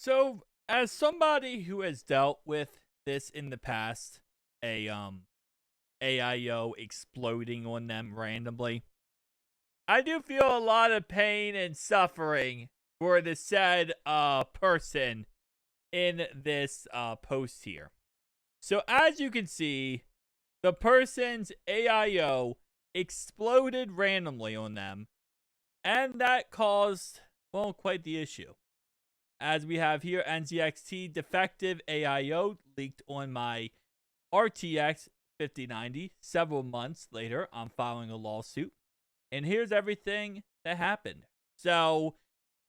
So, as somebody who has dealt with this in the past, a AIO exploding on them randomly, I do feel a lot of pain and suffering for the said person in this post here. So, as you can see, the person's AIO exploded randomly on them, and that caused, well, quite the issue. As we have here, NZXT defective AIO leaked on my RTX 5090. Several months later, I'm filing a lawsuit. And here's everything that happened. So,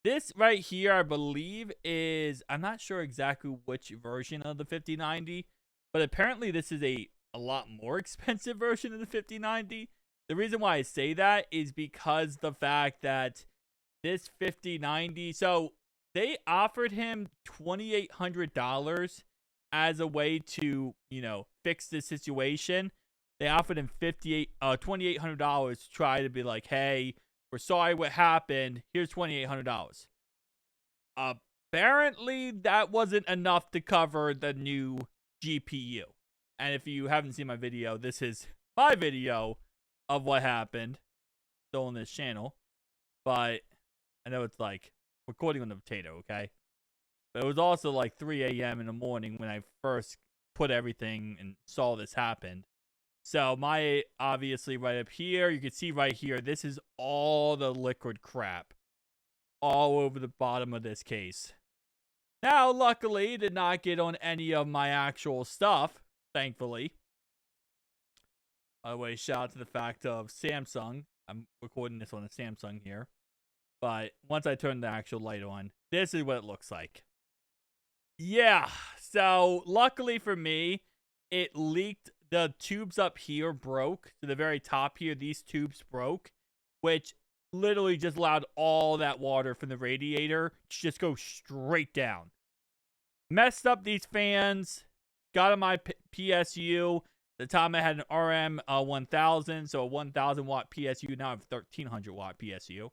this right here, I believe, is, I'm not sure exactly which version of the 5090, but apparently this is a lot more expensive version of the 5090. The reason why I say that is because the fact that this 5090, so they offered him $2,800 as a way to, fix this situation. They offered him $2,800 to try to be like, hey, we're sorry what happened. Here's $2,800. Apparently, that wasn't enough to cover the new GPU. And if you haven't seen my video, this is my video of what happened. Still on this channel. But I know it's like recording on the potato, okay? But it was also like 3 a.m. in the morning when I first put everything and saw this happen. So my, obviously right up here, you can see right here, this is all the liquid crap all over the bottom of this case. Now, luckily, did not get on any of my actual stuff, thankfully. By the way, shout out to the fact of Samsung. I'm recording this on a Samsung here. But once I turn the actual light on, this is what it looks like. Yeah, so luckily for me, it leaked. The tubes up here broke. To the very top here, these tubes broke, which literally just allowed all that water from the radiator to just go straight down. Messed up these fans. Got on my PSU. At the time, I had an RM1000, so a 1,000 watt PSU. Now I have a 1,300 watt PSU.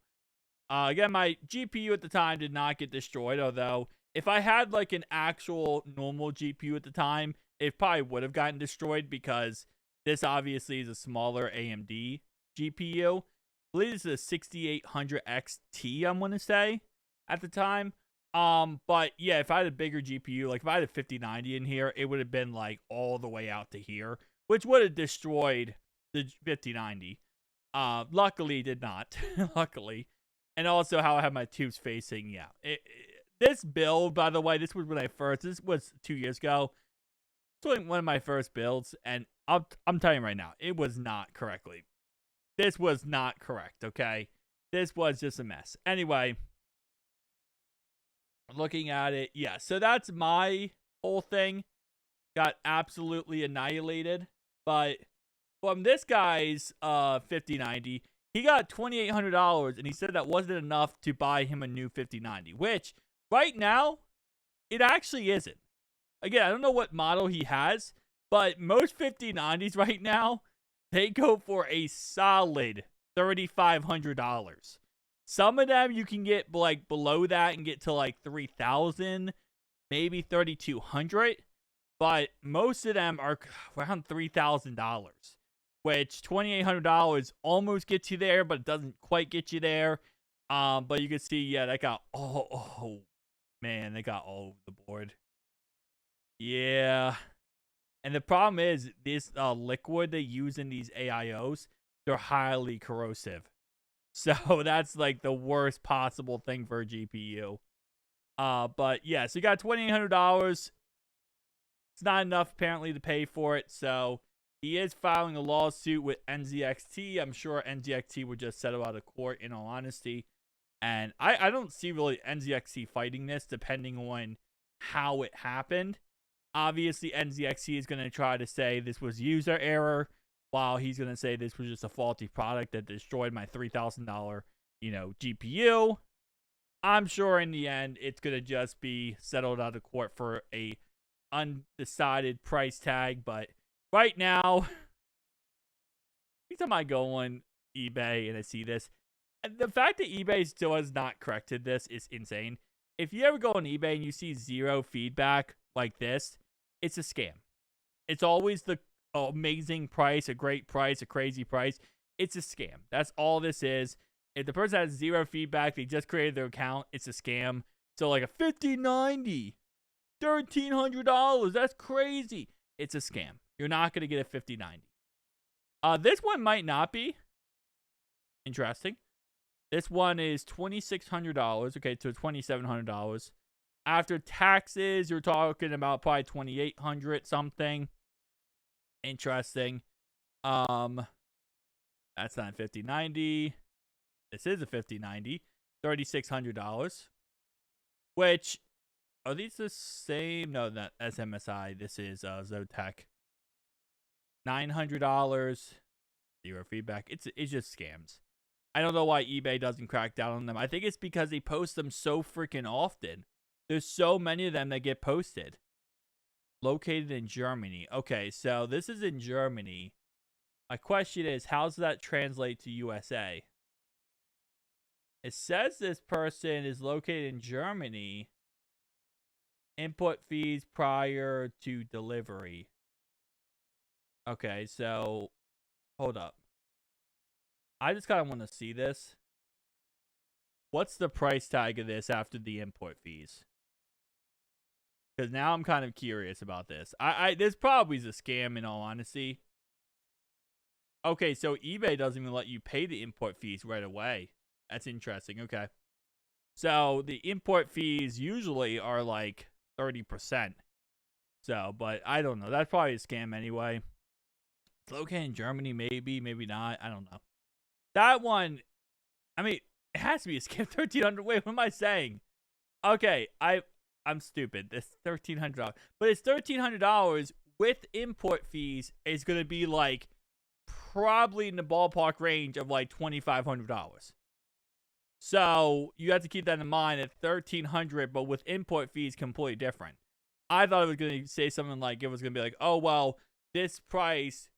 Again, my GPU at the time did not get destroyed, although if I had like an actual normal GPU at the time, it probably would have gotten destroyed because this obviously is a smaller AMD GPU. I believe this is a 6800 XT, I'm going to say, at the time. But yeah, if I had a bigger GPU, like if I had a 5090 in here, it would have been like all the way out to here, which would have destroyed the 5090. Luckily, it did not. Luckily. And also how I have my tubes facing, yeah. This build, by the way, this was 2 years ago. It's one of my first builds, and I'm telling you right now, it was not correctly. This was not correct, okay? This was just a mess. Anyway, looking at it, yeah, so that's my whole thing. Got absolutely annihilated. But from this guy's 5090, he got $2,800, and he said that wasn't enough to buy him a new 5090, which right now, it actually isn't. Again, I don't know what model he has, but most 5090s right now, they go for a solid $3,500. Some of them you can get like below that and get to like 3,000, maybe 3,200, but most of them are around $3,000, which $2,800 almost gets you there, but it doesn't quite get you there. But you can see, yeah, that got man, they got all over the board. Yeah. And the problem is, this liquid they use in these AIOs, they're highly corrosive. So that's like the worst possible thing for a GPU. But yeah, so you got $2,800. It's not enough apparently to pay for it. So he is filing a lawsuit with NZXT. I'm sure NZXT would just settle out of court, in all honesty. And I don't see really NZXT fighting this, depending on how it happened. Obviously, NZXT is going to try to say this was user error, while he's going to say this was just a faulty product that destroyed my $3,000, GPU. I'm sure in the end, it's going to just be settled out of court for a undecided price tag. But right now, every time I go on eBay and I see this, and the fact that eBay still has not corrected this is insane. if you ever go on eBay and you see zero feedback like this, it's a scam. It's always the amazing price, a great price, a crazy price. It's a scam. That's all this is. If the person has zero feedback, they just created their account, it's a scam. So like a $50.90, $1,300, that's crazy. It's a scam. You're not going to get a $50.90. This one might not be. Interesting. This one is $2,600. Okay, so $2,700. After taxes, you're talking about probably $2,800 something. Interesting. That's not $50.90. This is a $50.90. $3,600. Which, are these the same? No, not SMSI. This is Zotac. $900. Zero feedback. It's just scams. I don't know why eBay doesn't crack down on them. I think it's because they post them so freaking often. There's so many of them that get posted. Located in Germany. Okay, so this is in Germany. My question is, how does that translate to USA? It says this person is located in Germany. Input fees prior to delivery. Okay, so hold up. I just kind of want to see this. What's the price tag of this after the import fees? Because now I'm kind of curious about this. This probably is a scam in all honesty. Okay, so eBay doesn't even let you pay the import fees right away. That's interesting. Okay. So the import fees usually are like 30%. So, but I don't know. That's probably a scam anyway. It's located in Germany, maybe, maybe not. I don't know. That one, I mean, it has to be a scam. $1,300. Wait, what am I saying? Okay, I'm stupid. It's $1,300, but it's $1,300 with import fees. Is going to be like probably in the ballpark range of like $2,500. So you have to keep that in mind at $1,300, but with import fees completely different. I thought it was going to say something like it was going to be like, oh well, this price,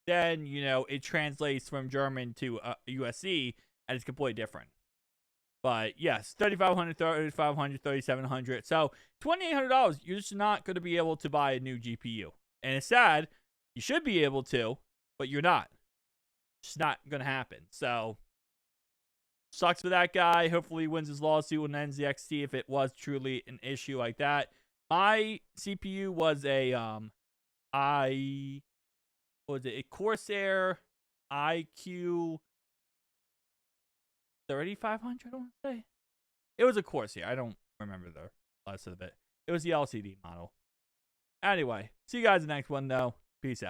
then it translates from German to USD, and it's completely different. But yes, $3,500, $3,500, $3,700. So $2,800, you're just not going to be able to buy a new GPU. And it's sad. You should be able to, but you're not. It's just not going to happen. So sucks for that guy. Hopefully he wins his lawsuit and ends the XT if it was truly an issue like that. My CPU was a a Corsair IQ 3500, I want to say. It was a Corsair. I don't remember the rest of it. It was the LCD model. Anyway, see you guys in the next one, though. Peace out.